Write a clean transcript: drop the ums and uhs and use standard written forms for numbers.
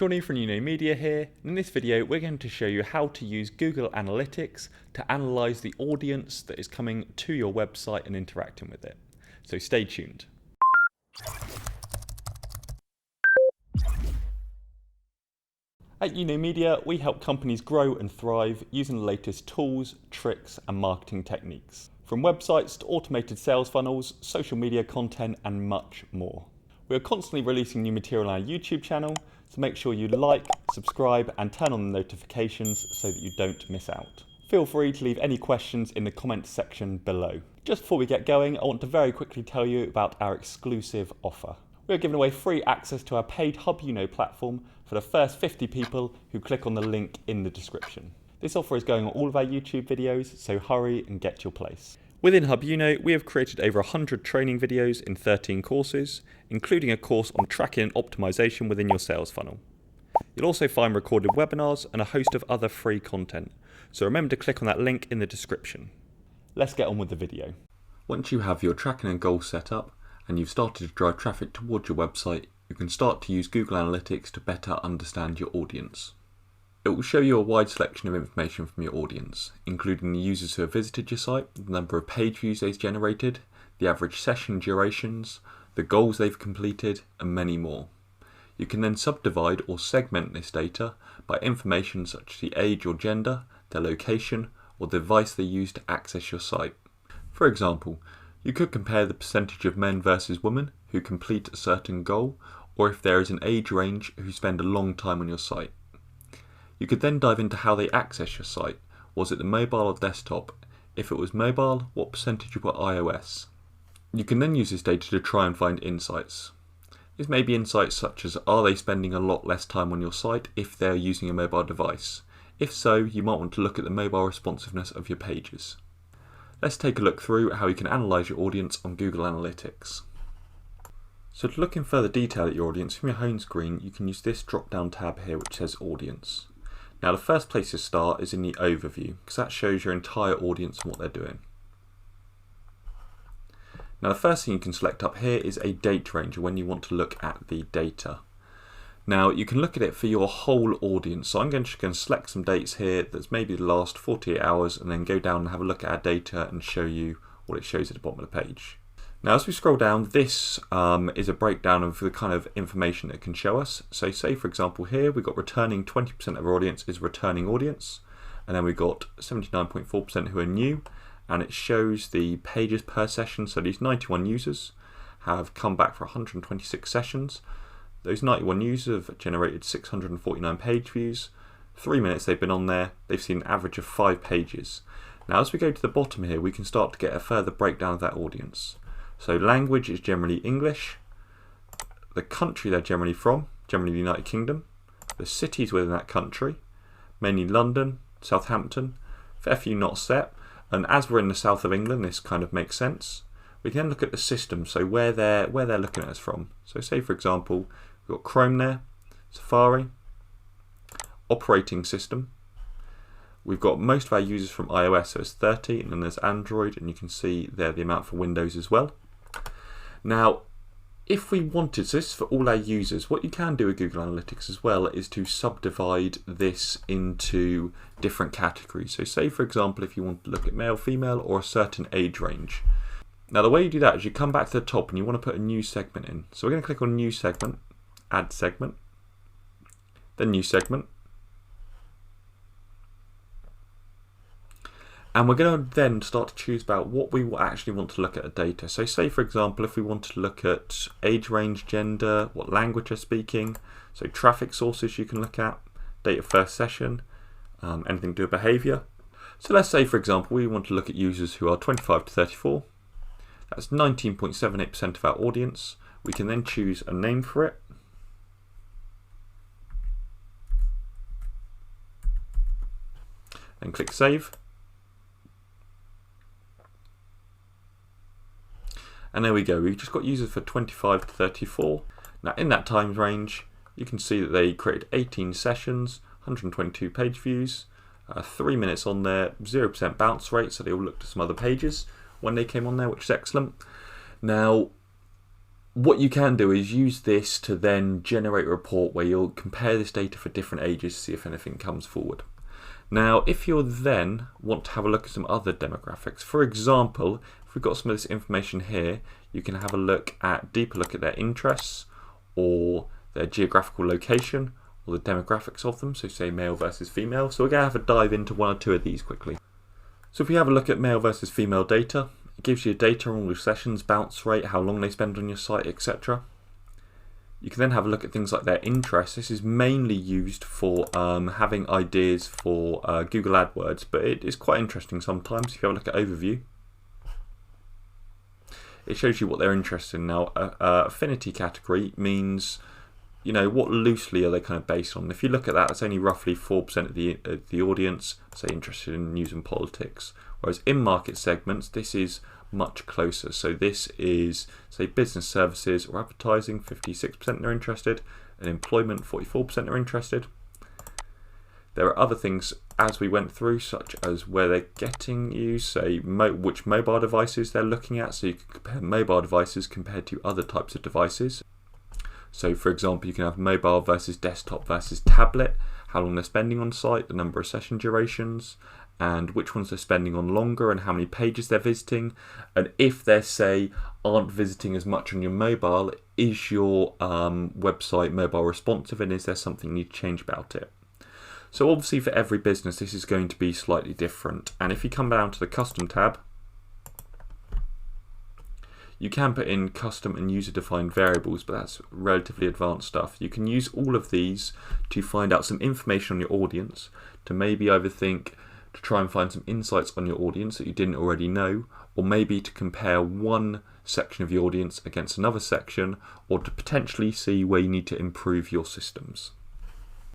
Johnny from You Know Media here, and in this video we're going to show you how to use Google Analytics to analyse the audience that is coming to your website and interacting with it. So stay tuned. At You Know Media, we help companies grow and thrive using the latest tools, tricks and marketing techniques. From websites to automated sales funnels, social media content and much more. We are constantly releasing new material on our YouTube channel, so make sure you like, subscribe and turn on the notifications so that you don't miss out. Feel free to leave any questions in the comments section below. Just before we get going, I want to very quickly tell you about our exclusive offer. We are giving away free access to our paid Hub You Know platform for the first 50 people who click on the link in the description. This offer is going on all of our YouTube videos, so hurry and get your place. Within Hub You Know, we have created over 100 training videos in 13 courses, including a course on tracking and optimization within your sales funnel. You'll also find recorded webinars and a host of other free content, so remember to click on that link in the description. Let's get on with the video. Once you have your tracking and goals set up, and you've started to drive traffic towards your website, you can start to use Google Analytics to better understand your audience. It will show you a wide selection of information from your audience, including the users who have visited your site, the number of page views they've generated, the average session durations, the goals they've completed, and many more. You can then subdivide or segment this data by information such as the age or gender, their location, or the device they use to access your site. For example, you could compare the percentage of men versus women who complete a certain goal, or if there is an age range who spend a long time on your site. You could then dive into how they access your site. Was it the mobile or desktop? If it was mobile, what percentage were iOS? You can then use this data to try and find insights. This may be insights such as, are they spending a lot less time on your site if they're using a mobile device? If so, you might want to look at the mobile responsiveness of your pages. Let's take a look through how you can analyse your audience on Google Analytics. So to look in further detail at your audience, from your home screen you can use this drop down tab here which says Audience. Now the first place to start is in the overview, because that shows your entire audience and what they're doing. Now the first thing you can select up here is a date range, when you want to look at the data. Now you can look at it for your whole audience, so I'm going to select some dates here that's maybe the last 48 hours and then go down and have a look at our data and show you what it shows at the bottom of the page. Now as we scroll down, this is a breakdown of the kind of information it can show us. So say for example here we've got returning 20% of our audience is returning audience, and then we've got 79.4% who are new, and it shows the pages per session. So these 91 users have come back for 126 sessions. Those 91 users have generated 649 page views. 3 minutes they've been on there, they've seen an average of 5 pages. Now as we go to the bottom here, we can start to get a further breakdown of that audience. So language is generally English, the country they're generally from, generally the United Kingdom, the cities within that country, mainly London, Southampton, fair few not set, and as we're in the south of England this kind of makes sense. We can then look at the system, so where they're looking at us from. So say for example, we've got Chrome there, Safari, operating system. We've got most of our users from iOS, so it's 30, and then there's Android, and you can see there the amount for Windows as well. Now, if we wanted, so this is for all our users, what you can do with Google Analytics as well is to subdivide this into different categories. So say for example, if you want to look at male, female, or a certain age range. Now the way you do that is you come back to the top and you want to put a new segment in. So we're going to click on new segment, add segment, then new segment. And we're going to then start to choose about what we actually want to look at the data. So say for example, if we want to look at age range, gender, what language they're speaking, so traffic sources you can look at, date of first session, anything to do with behaviour. So let's say for example, we want to look at users who are 25 to 34. That's 19.78% of our audience. We can then choose a name for it. Then click Save. And there we go, we've just got users for 25 to 34. Now in that time range, you can see that they created 18 sessions, 122 page views, 3 minutes on there, 0% bounce rate, so they all looked at some other pages when they came on there, which is excellent. Now, What you can do is use this to then generate a report where you'll compare this data for different ages to see if anything comes forward. Now, if you then want to have a look at some other demographics, for example, if we've got some of this information here, you can have a deeper look at their interests or their geographical location or the demographics of them, so say male versus female. So we're going to have a dive into one or two of these quickly. So if we have a look at male versus female data, it gives you data on all your sessions, bounce rate, how long they spend on your site, etc. You can then have a look at things like their interests. This is mainly used for having ideas for Google AdWords, but it is quite interesting sometimes. If you have a look at overview, it shows you what they're interested in. Now, affinity category means, you know, what loosely are they kind of based on. If you look at that, it's only roughly 4% of the audience, say, interested in news and politics. Whereas in market segments, this is much closer. So this is, say, business services or advertising, 56% are interested, and employment, 44% are interested. There are other things as we went through, such as where they're getting you, say, which mobile devices they're looking at. So you can compare mobile devices compared to other types of devices. So for example, you can have mobile versus desktop versus tablet, how long they're spending on site, the number of session durations, and which ones they're spending on longer and how many pages they're visiting. And if they say aren't visiting as much on your mobile, is your website mobile responsive, and is there something you need to change about it? So obviously for every business this is going to be slightly different. And if you come down to the custom tab, you can put in custom and user-defined variables, but that's relatively advanced stuff. You can use all of these to find out some information on your audience, to maybe to try and find some insights on your audience that you didn't already know, or maybe to compare one section of your audience against another section, or to potentially see where you need to improve your systems.